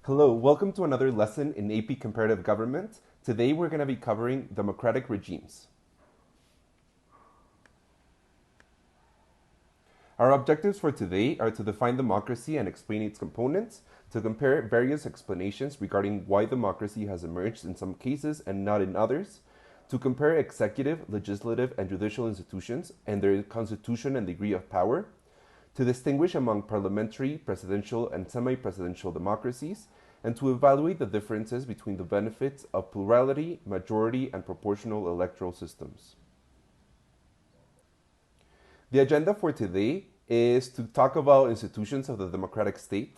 Hello, welcome to another lesson in AP Comparative Government. Today we're going to be covering democratic regimes. Our objectives for today are to define democracy and explain its components, to compare various explanations regarding why democracy has emerged in some cases and not in others, to compare executive, legislative, and judicial institutions and their constitution and degree of power, to distinguish among parliamentary, presidential, and semi-presidential democracies, and to evaluate the differences between the benefits of plurality, majority, and proportional electoral systems. The agenda for today is to talk about institutions of the democratic state,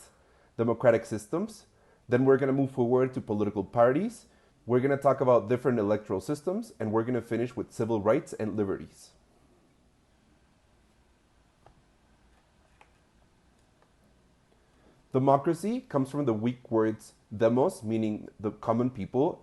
democratic systems, then we're going to move forward to political parties, we're going to talk about different electoral systems, and we're going to finish with civil rights and liberties. Democracy comes from the Greek words demos, meaning the common people.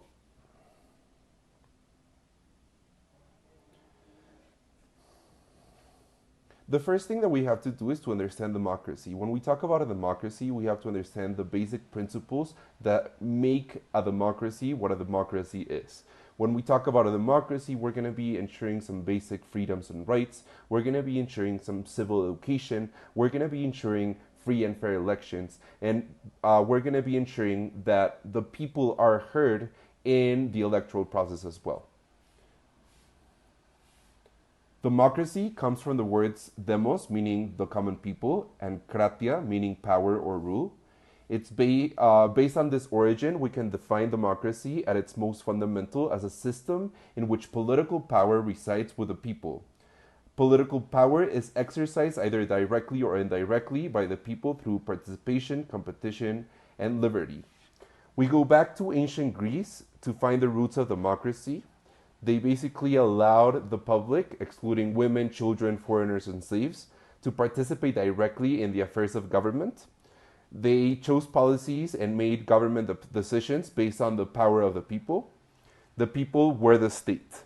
The first thing that we have to do is to understand democracy. When we talk about a democracy, we have to understand the basic principles that make a democracy what a democracy is. When we talk about a democracy, we're going to be ensuring some basic freedoms and rights. We're going to be ensuring some civil education. We're going to be ensuring free and fair elections, and we're going to be ensuring that the people are heard in the electoral process as well. Democracy comes from the words demos, meaning the common people, and kratia, meaning power or rule. It's based on this origin, we can define democracy at its most fundamental as a system in which political power resides with the people. Political power is exercised either directly or indirectly by the people through participation, competition, and liberty. We go back to ancient Greece to find the roots of democracy. They basically allowed the public, excluding women, children, foreigners, and slaves, to participate directly in the affairs of government. They chose policies and made government decisions based on the power of the people. The people were the state.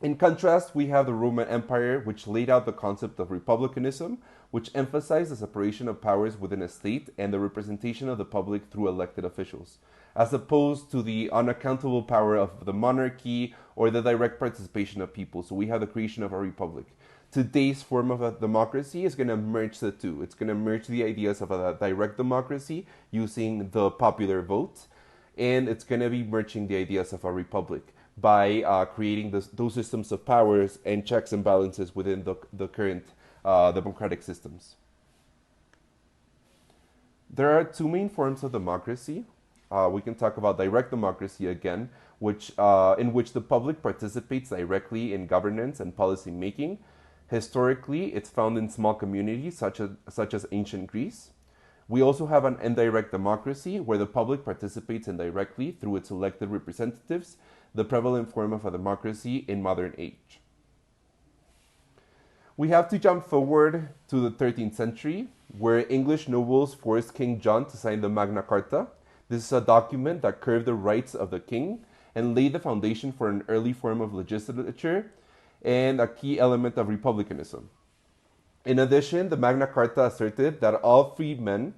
In contrast, we have the Roman Empire, which laid out the concept of republicanism, which emphasized the separation of powers within a state and the representation of the public through elected officials, as opposed to the unaccountable power of the monarchy or the direct participation of people. So we have the creation of a republic. Today's form of a democracy is going to merge the two. It's going to merge the ideas of a direct democracy using the popular vote, and it's going to be merging the ideas of a republic by creating those systems of powers and checks and balances within the current democratic systems. There are two main forms of democracy. We can talk about direct democracy again, in which the public participates directly in governance and policy making. Historically, it's found in small communities such as ancient Greece. We also have an indirect democracy where the public participates indirectly through its elected representatives, the prevalent form of a democracy in modern age. We have to jump forward to the 13th century, where English nobles forced King John to sign the Magna Carta. This is a document that curved the rights of the king and laid the foundation for an early form of legislature and a key element of republicanism. In addition, the Magna Carta asserted that all freedmen,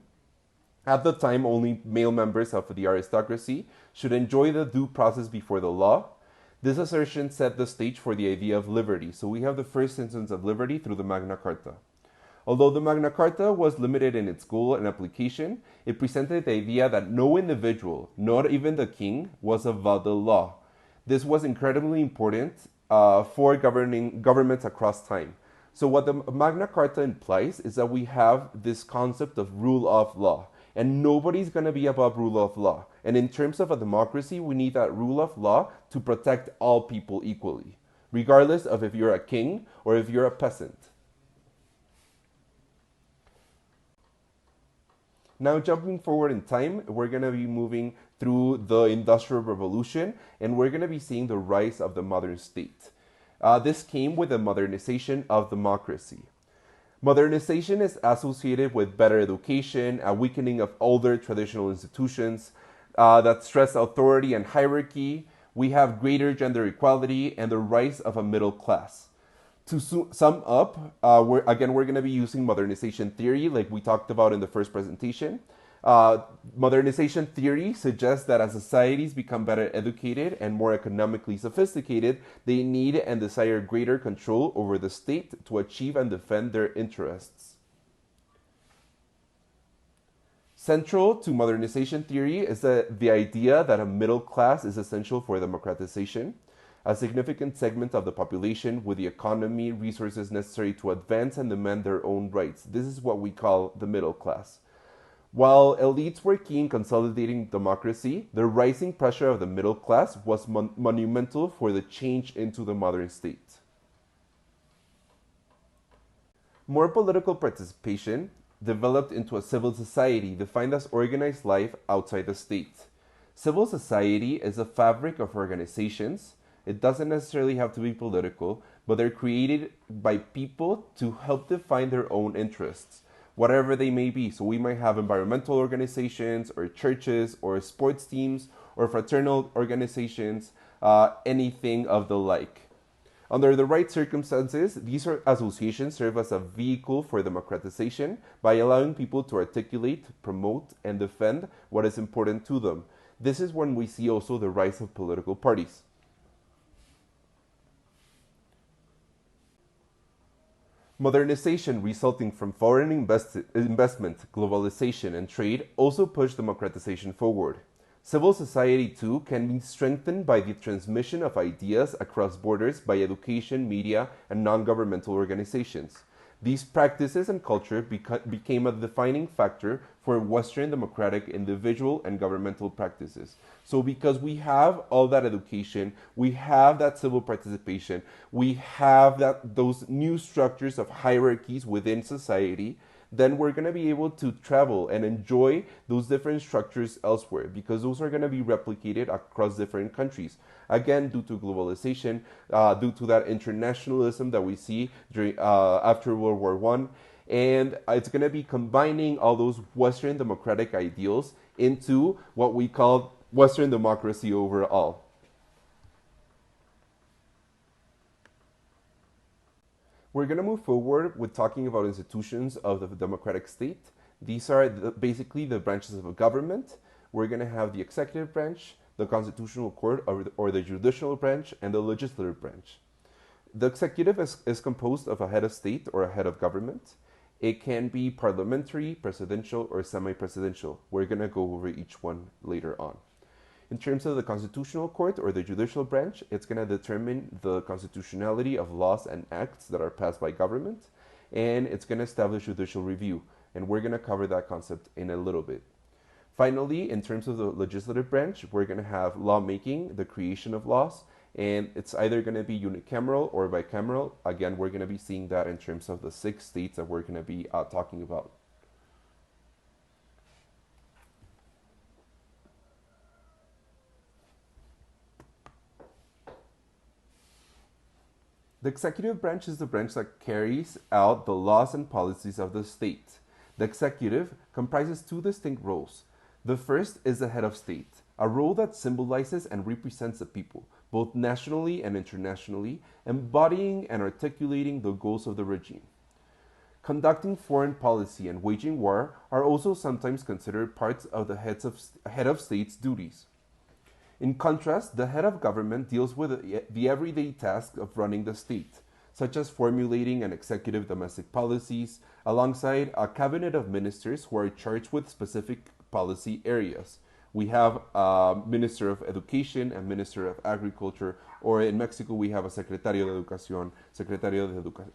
at the time only male members of the aristocracy, should enjoy the due process before the law. This assertion set the stage for the idea of liberty. So we have the first instance of liberty through the Magna Carta. Although the Magna Carta was limited in its goal and application, it presented the idea that no individual, not even the king, was above the law. This was incredibly important for governing governments across time. So what the Magna Carta implies is that we have this concept of rule of law, and nobody's going to be above rule of law. And in terms of a democracy, we need that rule of law to protect all people equally, regardless of if you're a king or if you're a peasant. Now, jumping forward in time, we're going to be moving through the Industrial Revolution, and we're going to be seeing the rise of the modern state. This came with the modernization of democracy. Modernization is associated with better education, a weakening of older traditional institutions that stress authority and hierarchy. We have greater gender equality and the rise of a middle class. To sum up, we're going to be using modernization theory like we talked about in the first presentation. Uh, Modernization theory suggests that as societies become better educated and more economically sophisticated, they need and desire greater control over the state to achieve and defend their interests. Central to modernization theory is the idea that a middle class is essential for democratization. A significant segment of the population with the economy, resources necessary to advance and demand their own rights. This is what we call the middle class. While elites were key in consolidating democracy, the rising pressure of the middle class was monumental for the change into the modern state. More political participation developed into a civil society defined as organized life outside the state. Civil society is a fabric of organizations. It doesn't necessarily have to be political, but they're created by people to help define their own interests, whatever they may be. So we might have environmental organizations, or churches, or sports teams, or fraternal organizations, anything of the like. Under the right circumstances, these associations serve as a vehicle for democratization by allowing people to articulate, promote, and defend what is important to them. This is when we see also the rise of political parties. Modernization resulting from foreign investment, globalization, and trade also push democratization forward. Civil society, too, can be strengthened by the transmission of ideas across borders by education, media, and non governmental organizations. These practices and culture became a defining factor for Western democratic individual and governmental practices. So, because we have all that education, we have that civil participation, we have those new structures of hierarchies within society, then we're going to be able to travel and enjoy those different structures elsewhere because those are going to be replicated across different countries. Again, due to globalization, due to that internationalism that we see after World War I. And it's going to be combining all those Western democratic ideals into what we call Western democracy overall. We're going to move forward with talking about institutions of the democratic state. These are basically the branches of a government. We're going to have the executive branch, the constitutional court, or the judicial branch, and the legislative branch. The executive is composed of a head of state or a head of government. It can be parliamentary, presidential, or semi-presidential. We're going to go over each one later on. In terms of the constitutional court or the judicial branch, it's going to determine the constitutionality of laws and acts that are passed by government, and it's going to establish judicial review. And we're going to cover that concept in a little bit. Finally, in terms of the legislative branch, we're going to have lawmaking, the creation of laws, and it's either going to be unicameral or bicameral. Again, we're going to be seeing that in terms of the 6 states that we're going to be talking about. The executive branch is the branch that carries out the laws and policies of the state. The executive comprises 2 distinct roles. The first is the head of state, a role that symbolizes and represents the people, both nationally and internationally, embodying and articulating the goals of the regime. Conducting foreign policy and waging war are also sometimes considered parts of the head of state's duties. In contrast, the head of government deals with the everyday task of running the state, such as formulating and executive domestic policies, alongside a cabinet of ministers who are charged with specific policy areas. We have a Minister of Education and Minister of Agriculture, or in Mexico we have a Secretario de Educación, Secretario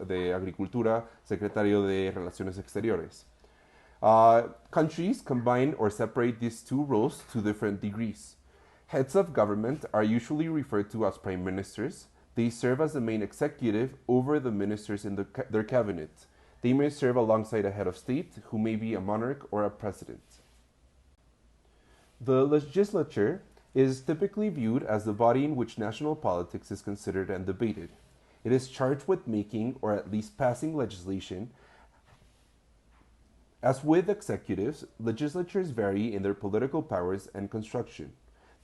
de Agricultura, Secretario de Relaciones Exteriores. Countries combine or separate these 2 roles to different degrees. Heads of government are usually referred to as prime ministers. They serve as the main executive over the ministers in their cabinet. They may serve alongside a head of state, who may be a monarch or a president. The legislature is typically viewed as the body in which national politics is considered and debated. It is charged with making or at least passing legislation. As with executives, legislatures vary in their political powers and construction.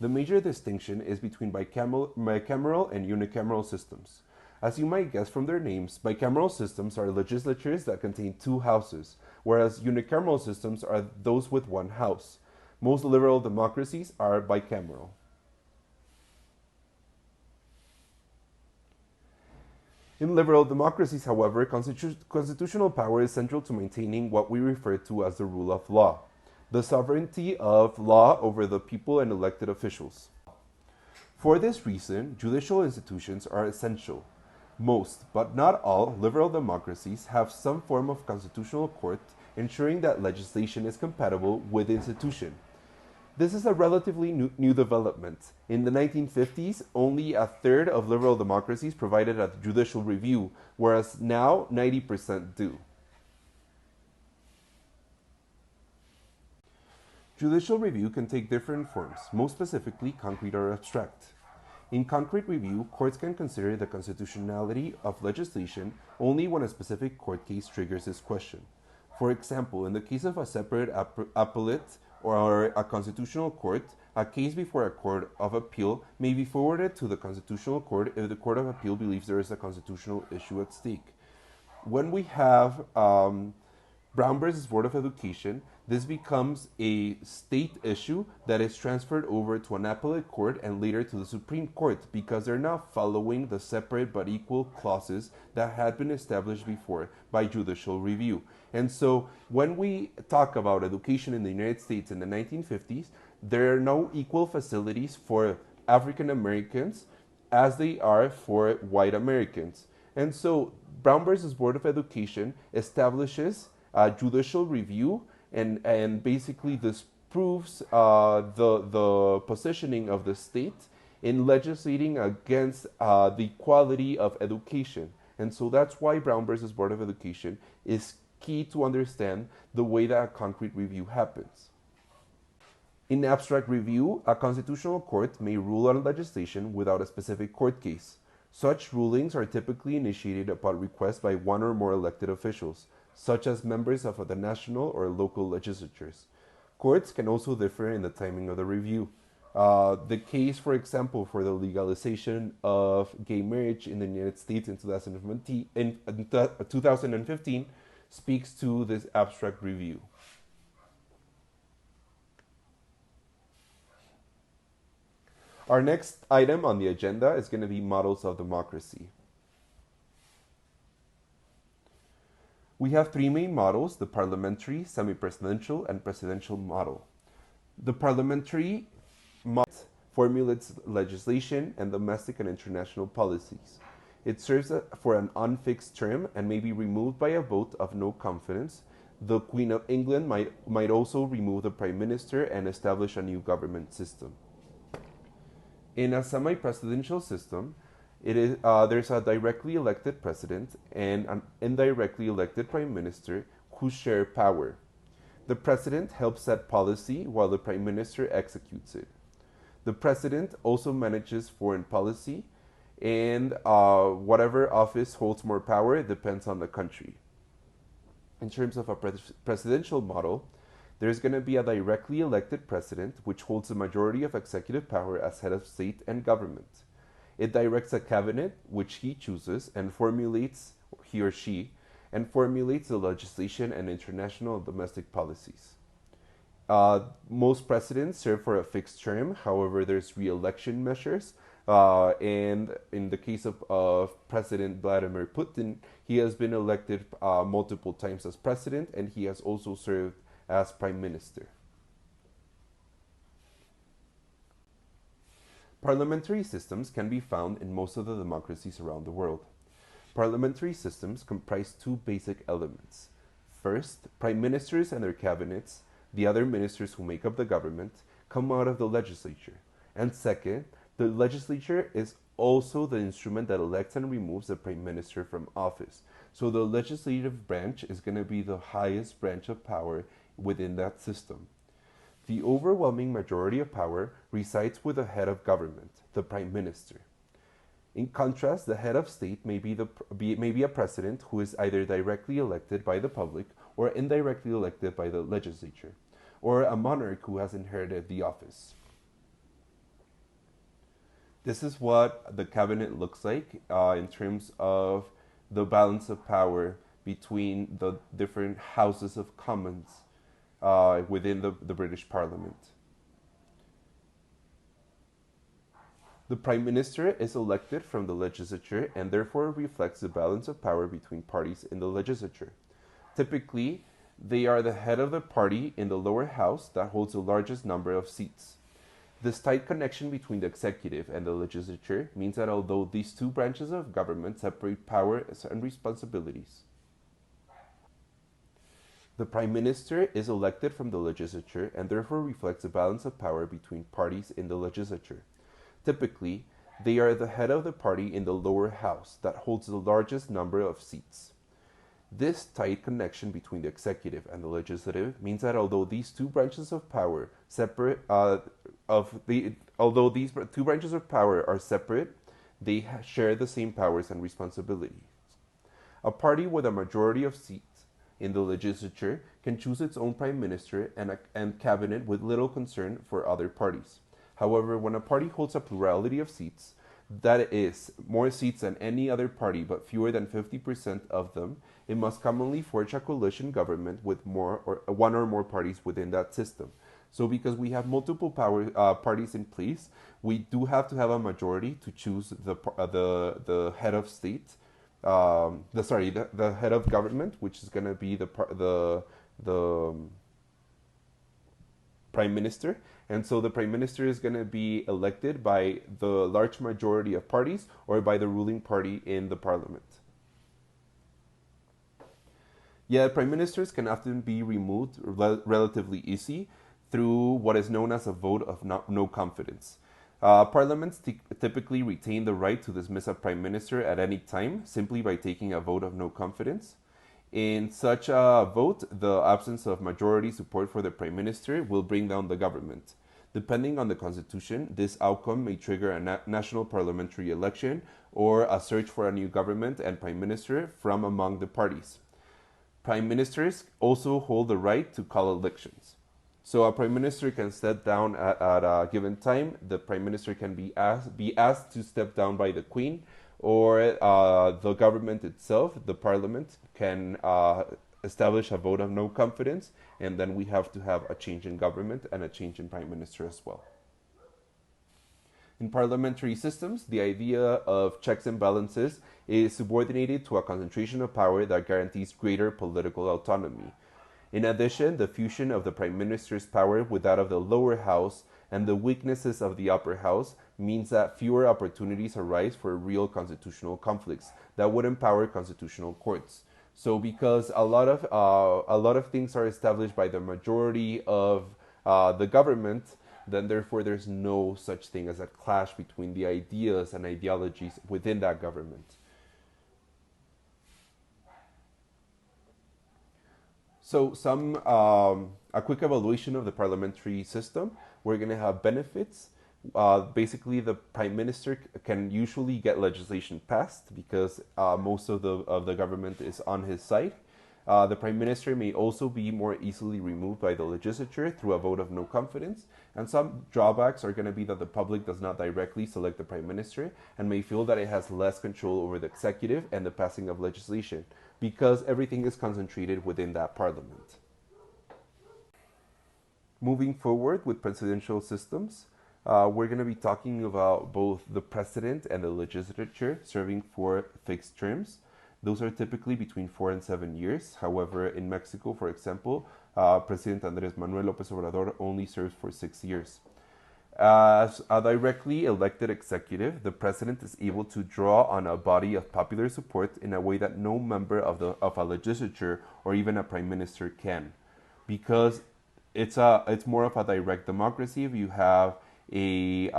The major distinction is between bicameral and unicameral systems. As you might guess from their names, bicameral systems are legislatures that contain 2 houses, whereas unicameral systems are those with one house. Most liberal democracies are bicameral. In liberal democracies, however, constitutional power is central to maintaining what we refer to as the rule of law, the sovereignty of law over the people and elected officials. For this reason, judicial institutions are essential. Most, but not all, liberal democracies have some form of constitutional court ensuring that legislation is compatible with the institution. This is a relatively new development. In the 1950s, only a third of liberal democracies provided a judicial review, whereas now 90% do. Judicial review can take different forms, most specifically concrete or abstract. In concrete review, courts can consider the constitutionality of legislation only when a specific court case triggers this question. For example, in the case of a separate appellate or a constitutional court, a case before a court of appeal may be forwarded to the constitutional court if the court of appeal believes there is a constitutional issue at stake. When we have Brown versus Board of Education, this becomes a state issue that is transferred over to an appellate court and later to the Supreme Court because they're now following the separate but equal clauses that had been established before by judicial review. And so when we talk about education in the United States in the 1950s, there are no equal facilities for African Americans as they are for white Americans. And so Brown versus Board of Education establishes judicial review, and basically this proves the positioning of the state in legislating against the quality of education. And so that's why Brown versus Board of Education is key to understand the way that a concrete review happens. In abstract review, a constitutional court may rule on legislation without a specific court case. Such rulings are typically initiated upon request by one or more elected officials, such as members of the national or local legislatures. Courts can also differ in the timing of the review. The case, for example, for the legalization of gay marriage in the United States in 2015 speaks to this abstract review. Our next item on the agenda is going to be models of democracy. We have three main models: the parliamentary, semi-presidential, and presidential model. The parliamentary model formulates legislation and domestic and international policies. It serves for an unfixed term and may be removed by a vote of no confidence. The Queen of England might also remove the Prime Minister and establish a new government system. In a semi-presidential system, there's a directly elected president and an indirectly elected prime minister who share power. The president helps set policy while the prime minister executes it. The president also manages foreign policy, and whatever office holds more power depends on the country. In terms of a presidential model, there's going to be a directly elected president which holds the majority of executive power as head of state and government. It directs a cabinet, which he chooses, and formulates, he or she, and formulates the legislation and international and domestic policies. Most presidents serve for a fixed term. However, there's re-election measures. And in the case of President Vladimir Putin, he has been elected multiple times as president, and he has also served as prime minister. Parliamentary systems can be found in most of the democracies around the world. Parliamentary systems comprise two basic elements. First, prime ministers and their cabinets, the other ministers who make up the government, come out of the legislature. And second, the legislature is also the instrument that elects and removes the prime minister from office. So the legislative branch is going to be the highest branch of power within that system. The overwhelming majority of power resides with the head of government, the prime minister. In contrast, the head of state may be a president who is either directly elected by the public or indirectly elected by the legislature, or a monarch who has inherited the office. This is what the cabinet looks like in terms of the balance of power between the different houses of commons within the British Parliament. The Prime Minister is elected from the legislature and therefore reflects the balance of power between parties in the legislature. Typically, they are the head of the party in the lower house that holds the largest number of seats. This tight connection between the executive and the legislature means that although these two branches of government separate powers and responsibilities, the Prime Minister is elected from the legislature and therefore reflects the balance of power between parties in the legislature. Typically, they are the head of the party in the lower house that holds the largest number of seats. This tight connection between the executive and the legislative means that although these two branches of power are separate, they share the same powers and responsibilities. A party with a majority of seats in the legislature can choose its own prime minister and cabinet with little concern for other parties. However, when a party holds a plurality of seats, that is, more seats than any other party but fewer than 50% of them, it must commonly forge a coalition government with one or more parties within that system. So because we have multiple parties in place, we do have to have a majority to choose the head of state, the head of government, which is going to be the prime minister. And so the prime minister is going to be elected by the large majority of parties or by the ruling party in the parliament. Yet prime ministers can often be removed relatively easy through what is known as a vote of no confidence. Parliaments typically retain the right to dismiss a prime minister at any time simply by taking a vote of no confidence. In such a vote, the absence of majority support for the prime minister will bring down the government. Depending on the constitution, this outcome may trigger a national parliamentary election or a search for a new government and prime minister from among the parties. Prime ministers also hold the right to call elections. So a prime minister can step down at a given time. The prime minister can be asked to step down by the queen, or the government itself, the parliament, can establish a vote of no confidence, and then we have to have a change in government and a change in prime minister as well. In parliamentary systems, the idea of checks and balances is subordinated to a concentration of power that guarantees greater political autonomy. In addition, the fusion of the prime minister's power with that of the lower house and the weaknesses of the upper house means that fewer opportunities arise for real constitutional conflicts that would empower constitutional courts. So because a lot of things are established by the majority of the government, then therefore there's no such thing as a clash between the ideas and ideologies within that government. So a quick evaluation of the parliamentary system. We're going to have benefits. Basically, the prime minister can usually get legislation passed because most of the government is on his side. The prime minister may also be more easily removed by the legislature through a vote of no confidence. And some drawbacks are going to be that the public does not directly select the prime minister and may feel that it has less control over the executive and the passing of legislation because everything is concentrated within that parliament. Moving forward with presidential systems, we're going to be talking about both the president and the legislature serving for fixed terms. Those are typically between 4 and 7 years. However, in Mexico, for example, President Andrés Manuel López Obrador only serves for 6 years. As a directly elected executive, the president is able to draw on a body of popular support in a way that no member of a legislature or even a prime minister can, because it's more of a direct democracy if you have a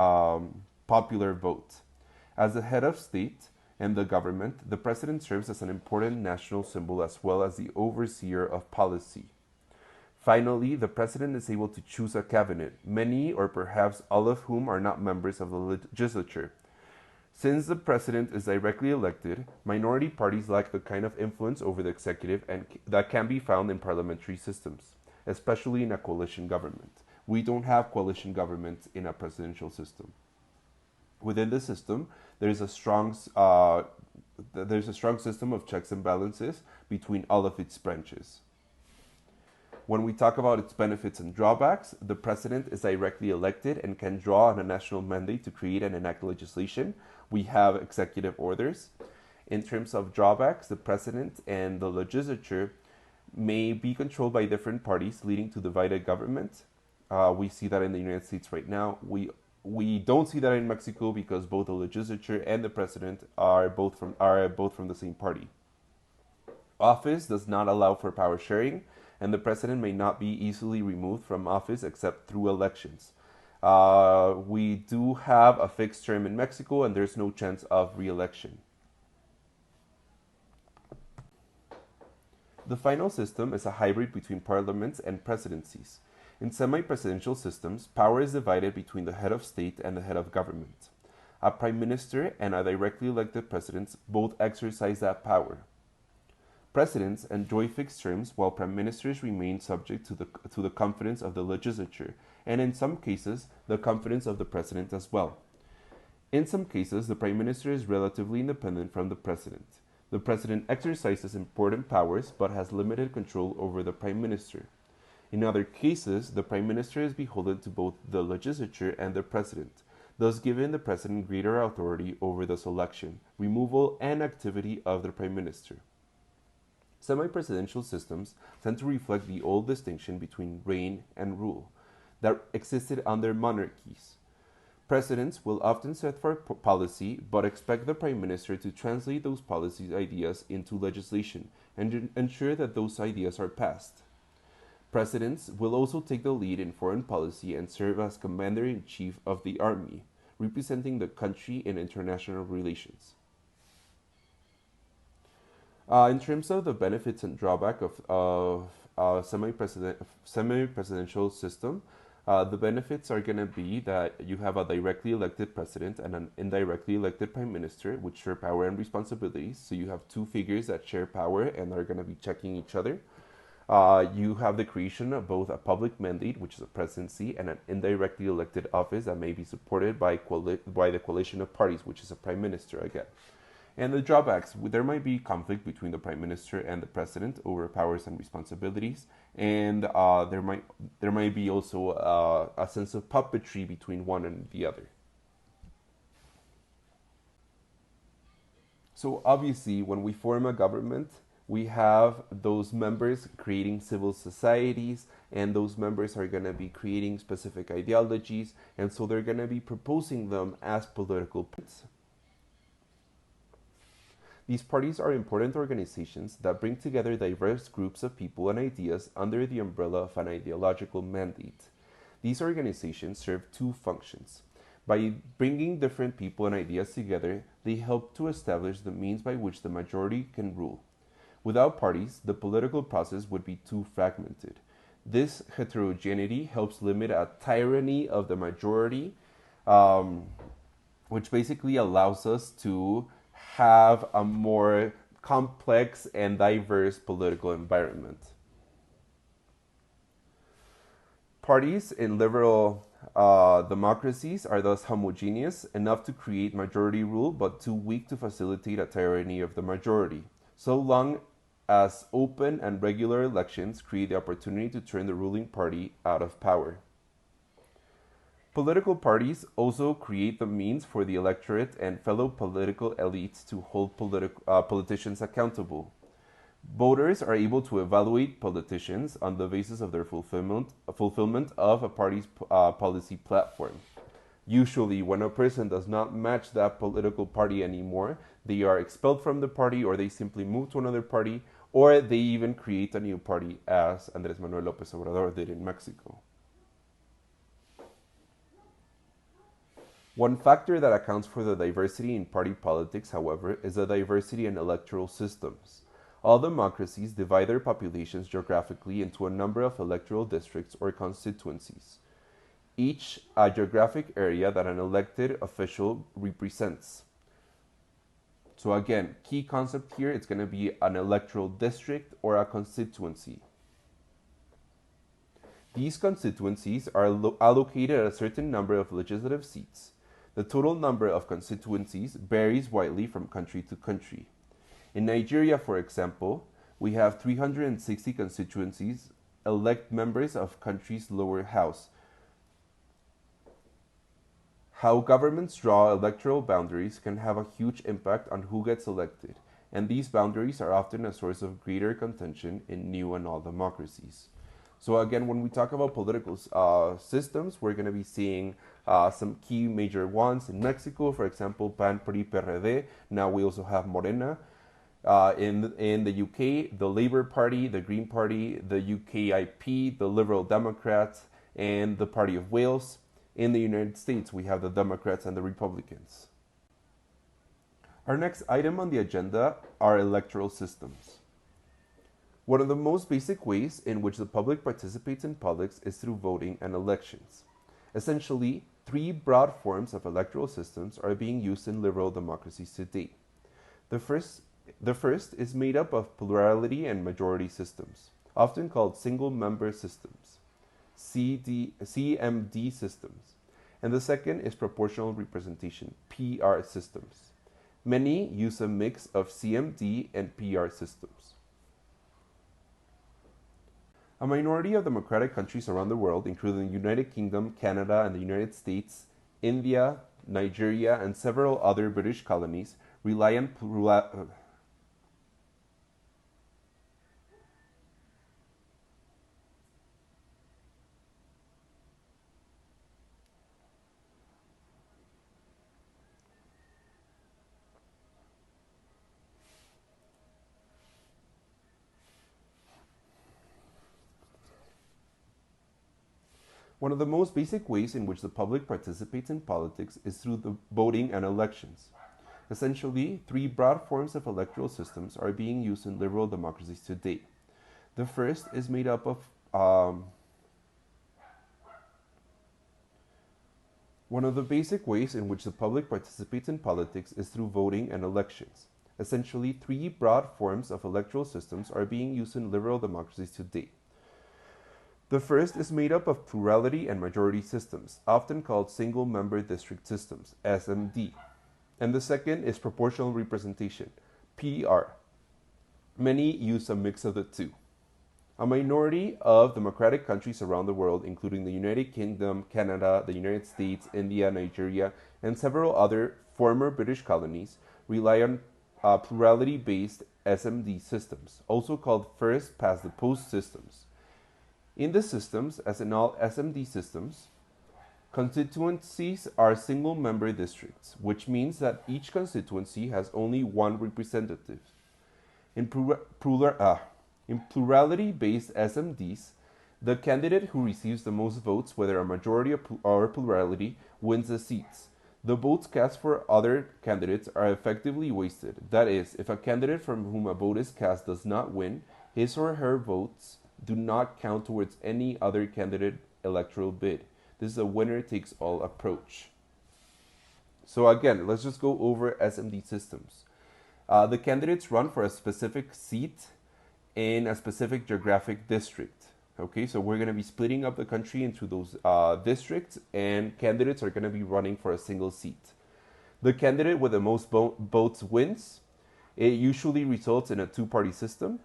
popular vote. As the head of state and the government, the president serves as an important national symbol as well as the overseer of policy. Finally, the president is able to choose a cabinet, many or perhaps all of whom are not members of the legislature. Since the president is directly elected, minority parties lack the kind of influence over the executive and that can be found in parliamentary systems, especially in a coalition government. We don't have coalition government in a presidential system. Within the system, there is a strong there's a strong system of checks and balances between all of its branches. When we talk about its benefits and drawbacks, the president is directly elected and can draw on a national mandate to create and enact legislation. We have executive orders. In terms of drawbacks, the president and the legislature may be controlled by different parties, leading to divided government. We see that in the United States right now. We don't see that in Mexico because both the legislature and the president are both from the same party. Office does not allow for power sharing, and the president may not be easily removed from office except through elections. We do have a fixed term in Mexico, and there's no chance of re-election. The final system is a hybrid between parliaments and presidencies. In semi-presidential systems, power is divided between the head of state and the head of government. A prime minister and a directly elected president both exercise that power. Presidents enjoy fixed terms, while prime ministers remain subject to the confidence of the legislature, and in some cases, the confidence of the president as well. In some cases, the prime minister is relatively independent from the president. The president exercises important powers but has limited control over the prime minister. In other cases, the prime minister is beholden to both the legislature and the president, thus giving the president greater authority over the selection, removal, and activity of the prime minister. Semi-presidential systems tend to reflect the old distinction between reign and rule that existed under monarchies. Presidents will often set for policy, but expect the prime minister to translate those policy ideas into legislation and ensure that those ideas are passed. Presidents will also take the lead in foreign policy and serve as commander-in-chief of the army, representing the country in international relations. In terms of the benefits and drawback of a semi-presidential system, the benefits are going to be that you have a directly elected president and an indirectly elected prime minister, which share power and responsibilities. So you have two figures that share power and are going to be checking each other. You have the creation of both a public mandate, which is a presidency, and an indirectly elected office that may be supported by the coalition of parties, which is a prime minister again. And the drawbacks, there might be conflict between the prime minister and the president over powers and responsibilities, and there might be also a sense of puppetry between one and the other. So obviously, when we form a government, we have those members creating civil societies, and those members are going to be creating specific ideologies, and so they're going to be proposing them as political parties. These parties are important organizations that bring together diverse groups of people and ideas under the umbrella of an ideological mandate. These organizations serve two functions. By bringing different people and ideas together, they help to establish the means by which the majority can rule. Without parties, the political process would be too fragmented. This heterogeneity helps limit a tyranny of the majority, which basically allows us to have a more complex and diverse political environment. Parties in liberal democracies are thus homogeneous enough to create majority rule, but too weak to facilitate a tyranny of the majority, so long as open and regular elections create the opportunity to turn the ruling party out of power. Political parties also create the means for the electorate and fellow political elites to hold politicians accountable. Voters are able to evaluate politicians on the basis of their fulfillment of a party's policy platform. Usually, when a person does not match that political party anymore, they are expelled from the party, or they simply move to another party, or they even create a new party, as Andrés Manuel López Obrador did in Mexico. One factor that accounts for the diversity in party politics, however, is the diversity in electoral systems. All democracies divide their populations geographically into a number of electoral districts or constituencies, each a geographic area that an elected official represents. So again, key concept here, it's going to be an electoral district or a constituency. These constituencies are allocated a certain number of legislative seats. The total number of constituencies varies widely from country to country. In Nigeria, for example, we have 360 constituencies elect members of country's lower house. How governments draw electoral boundaries can have a huge impact on who gets elected, and these boundaries are often a source of greater contention in new and all democracies. So again, when we talk about political systems, we're going to be seeing some key major ones. In Mexico, for example, PAN, PRI, PRD. Now we also have Morena. In the UK, the Labour Party, the Green Party, the UKIP, the Liberal Democrats, and the Party of Wales. In the United States, we have the Democrats and the Republicans. Our next item on the agenda are electoral systems. One of the most basic ways in which the public participates in politics is through voting and elections. Essentially, three broad forms of electoral systems are being used in liberal democracies today. The first is made up of plurality and majority systems, often called single-member systems, CMD systems. And the second is proportional representation, PR systems. Many use a mix of CMD and PR systems. A minority of democratic countries around the world, including the United Kingdom, Canada, and the United States, India, Nigeria, and several other British colonies, rely on One of the most basic ways in which the public participates in politics is through the voting and elections. Essentially, three broad forms of electoral systems are being used in liberal democracies today. The first is made up of one of the basic ways in which the public participates in politics is through voting and elections. Essentially, three broad forms of electoral systems are being used in liberal democracies today. The first is made up of plurality and majority systems, often called single-member district systems, SMD. And the second is proportional representation, PR. Many use a mix of the two. A minority of democratic countries around the world, including the United Kingdom, Canada, the United States, India, Nigeria, and several other former British colonies, rely on plurality-based SMD systems, also called first-past-the-post systems. In the systems, as in all SMD systems, constituencies are single-member districts, which means that each constituency has only one representative. In plurality-based SMDs, the candidate who receives the most votes, whether a majority or plurality, wins the seats. The votes cast for other candidates are effectively wasted. That is, if a candidate from whom a vote is cast does not win, his or her votes do not count towards any other candidate electoral bid. This is a winner-takes-all approach. So again, let's just go over SMD systems. The candidates run for a specific seat in a specific geographic district. Okay, so we're going to be splitting up the country into those districts, and candidates are going to be running for a single seat. The candidate with the most votes wins. It usually results in a two-party system,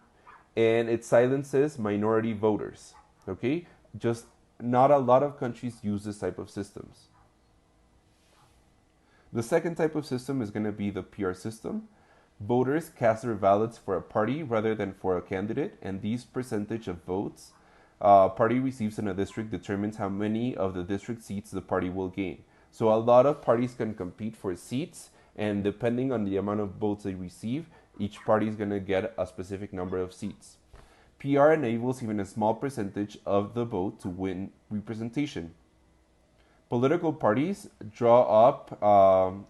and it silences minority voters. Okay, just not a lot of countries use this type of systems. The second type of system is going to be the PR system. Voters cast their ballots for a party rather than for a candidate, and these percentage of votes party receives in a district determines how many of the district seats the party will gain. So a lot of parties can compete for seats, and depending on the amount of votes they receive, each party is going to get a specific number of seats. PR enables even a small percentage of the vote to win representation. Political parties draw up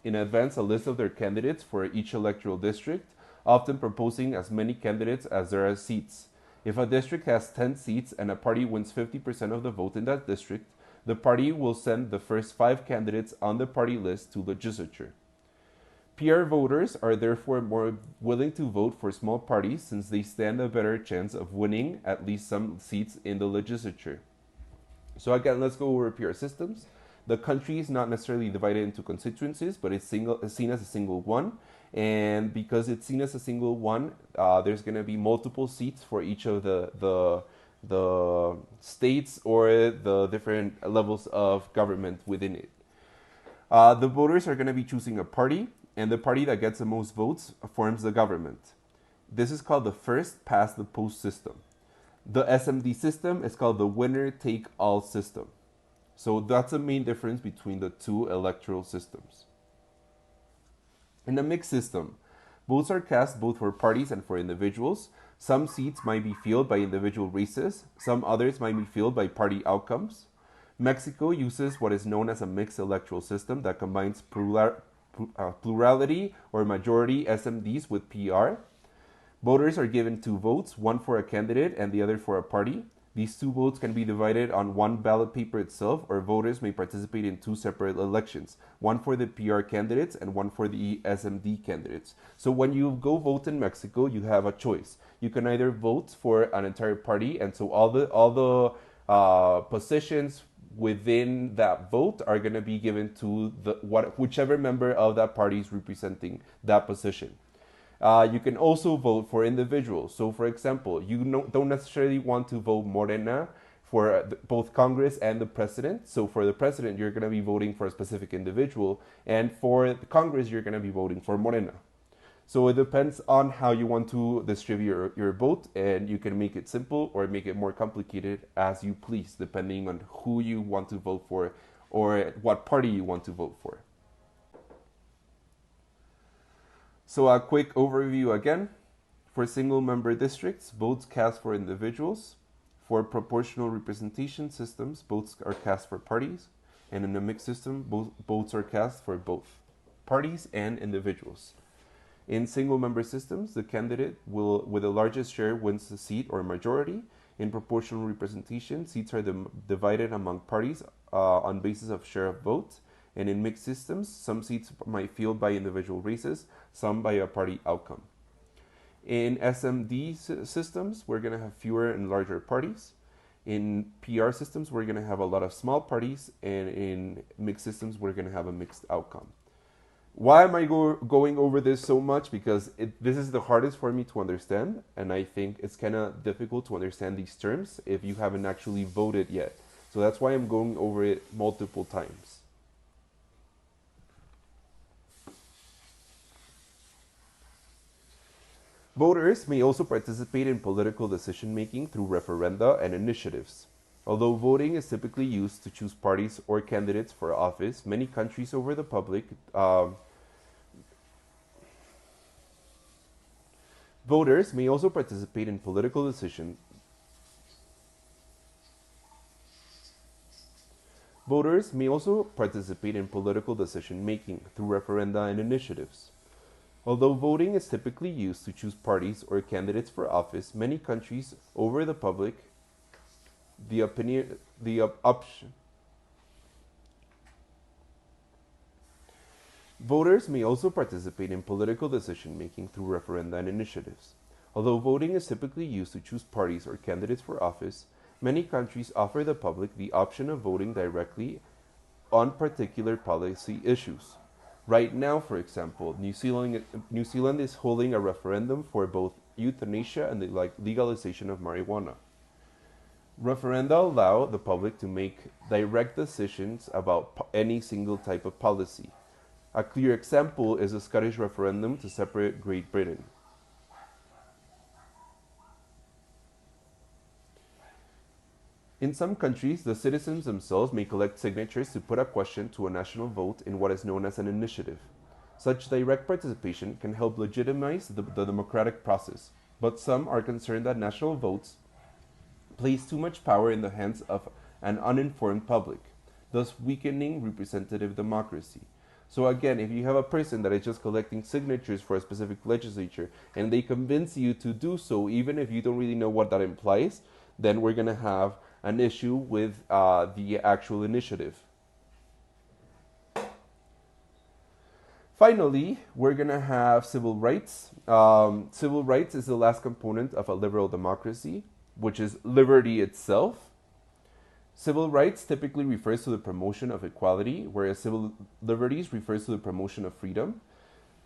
in advance a list of their candidates for each electoral district, often proposing as many candidates as there are seats. If a district has 10 seats and a party wins 50% of the vote in that district, the party will send the first 5 candidates on the party list to legislature. PR voters are therefore more willing to vote for small parties since they stand a better chance of winning at least some seats in the legislature. So again, let's go over PR systems. The country is not necessarily divided into constituencies, but it's seen as a single one. And because it's seen as a single one, there's going to be multiple seats for each of the states or the different levels of government within it. The voters are going to be choosing a party, and the party that gets the most votes forms the government. This is called the first past the post system. The SMD system is called the winner take all system. So that's the main difference between the two electoral systems. In a mixed system, votes are cast both for parties and for individuals. Some seats might be filled by individual races, some others might be filled by party outcomes. Mexico uses what is known as a mixed electoral system that combines plurality or majority SMDs with PR. Voters are given 2 votes, one for a candidate and the other for a party. These 2 votes can be divided on one ballot paper itself, or voters may participate in 2 separate elections, one for the PR candidates and one for the SMD candidates. So when you go vote in Mexico, you have a choice. You can either vote for an entire party, and so all the positions within that vote are going to be given to whichever member of that party is representing that position. You can also vote for individuals. So, for example, you don't necessarily want to vote Morena for both Congress and the president. So, for the president, you're going to be voting for a specific individual, and for the Congress, you're going to be voting for Morena. So, it depends on how you want to distribute your vote, and you can make it simple or make it more complicated as you please, depending on who you want to vote for or what party you want to vote for. So a quick overview again. For single member districts, votes cast for individuals. For proportional representation systems, votes are cast for parties. And in a mixed system, votes are cast for both parties and individuals. In single member systems, the candidate with the largest share wins the seat or majority. In proportional representation, seats are divided among parties on basis of share of votes. And in mixed systems, some seats might be filled by individual races, some by a party outcome. In SMD systems, we're going to have fewer and larger parties. In PR systems, we're going to have a lot of small parties. And in mixed systems, we're going to have a mixed outcome. Why am I going over this so much? Because this is the hardest for me to understand. And I think it's kind of difficult to understand these terms if you haven't actually voted yet. So that's why I'm going over it multiple times. Voters may also participate in political decision-making through referenda and initiatives. Although voting is typically used to choose parties or candidates for office, many countries over the public voters may also participate in political decision. Voters may also participate in political decision-making through referenda and initiatives. Although voting is typically used to choose parties or candidates for office, many countries over the public, Voters may also participate in political decision-making through referenda and initiatives. Although voting is typically used to choose parties or candidates for office, many countries offer the public the option of voting directly on particular policy issues. Right now, for example, New Zealand is holding a referendum for both euthanasia and the legalization of marijuana. Referenda allow the public to make direct decisions about any single type of policy. A clear example is the Scottish referendum to separate Great Britain. In some countries, the citizens themselves may collect signatures to put a question to a national vote in what is known as an initiative. Such direct participation can help legitimize the democratic process, but some are concerned that national votes place too much power in the hands of an uninformed public, thus weakening representative democracy. So again, if you have a person that is just collecting signatures for a specific legislature and they convince you to do so, even if you don't really know what that implies, then we're going to have an issue with the actual initiative. Finally, we're going to have civil rights. Civil rights is the last component of a liberal democracy, which is liberty itself. Civil rights typically refers to the promotion of equality, whereas civil liberties refers to the promotion of freedom,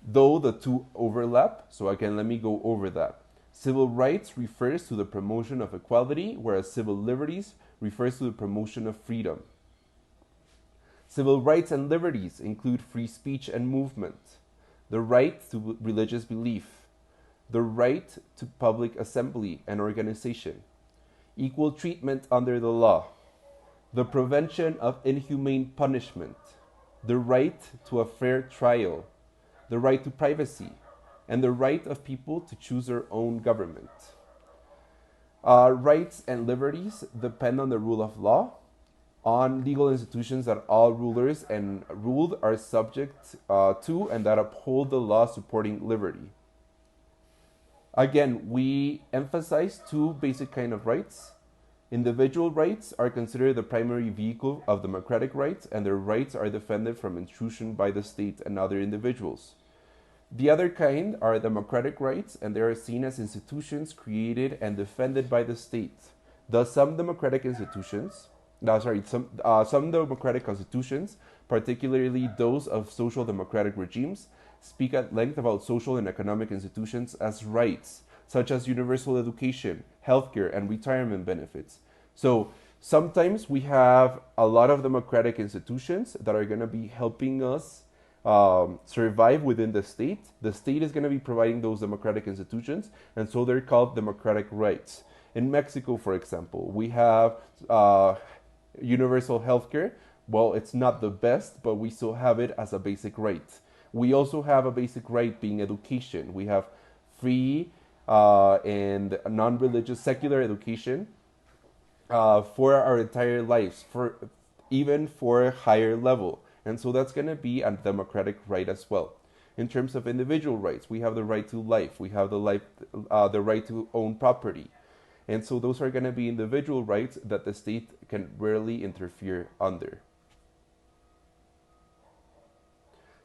though the two overlap. So again, let me go over that. Civil rights refers to the promotion of equality, whereas civil liberties refers to the promotion of freedom. Civil rights and liberties include free speech and movement, the right to religious belief, the right to public assembly and organization, equal treatment under the law, the prevention of inhumane punishment, the right to a fair trial, the right to privacy, and the right of people to choose their own government. Rights and liberties depend on the rule of law, on legal institutions that all rulers and ruled are subject to and that uphold the law supporting liberty. Again, we emphasize two basic kind of rights. Individual rights are considered the primary vehicle of democratic rights, and their rights are defended from intrusion by the state and other individuals. The other kind are democratic rights, and they are seen as institutions created and defended by the state. Thus, some democratic constitutions, particularly those of social democratic regimes, speak at length about social and economic institutions as rights, such as universal education, healthcare, and retirement benefits. So sometimes we have a lot of democratic institutions that are going to be helping us survive within the state. The state is going to be providing those democratic institutions, and so they're called democratic rights. In Mexico, for example, we have universal healthcare. Well, it's not the best, but we still have it as a basic right. We also have a basic right being education. We have free and non-religious secular education for our entire lives, even for higher level. And so that's going to be a democratic right as well. In terms of individual rights, we have the right to life. We have the right to own property. And so those are going to be individual rights that the state can rarely interfere under.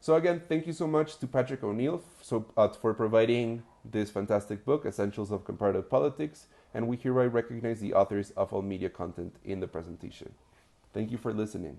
So again, thank you so much to Patrick O'Neill for providing this fantastic book, Essentials of Comparative Politics, and we hereby recognize the authors of all media content in the presentation. Thank you for listening.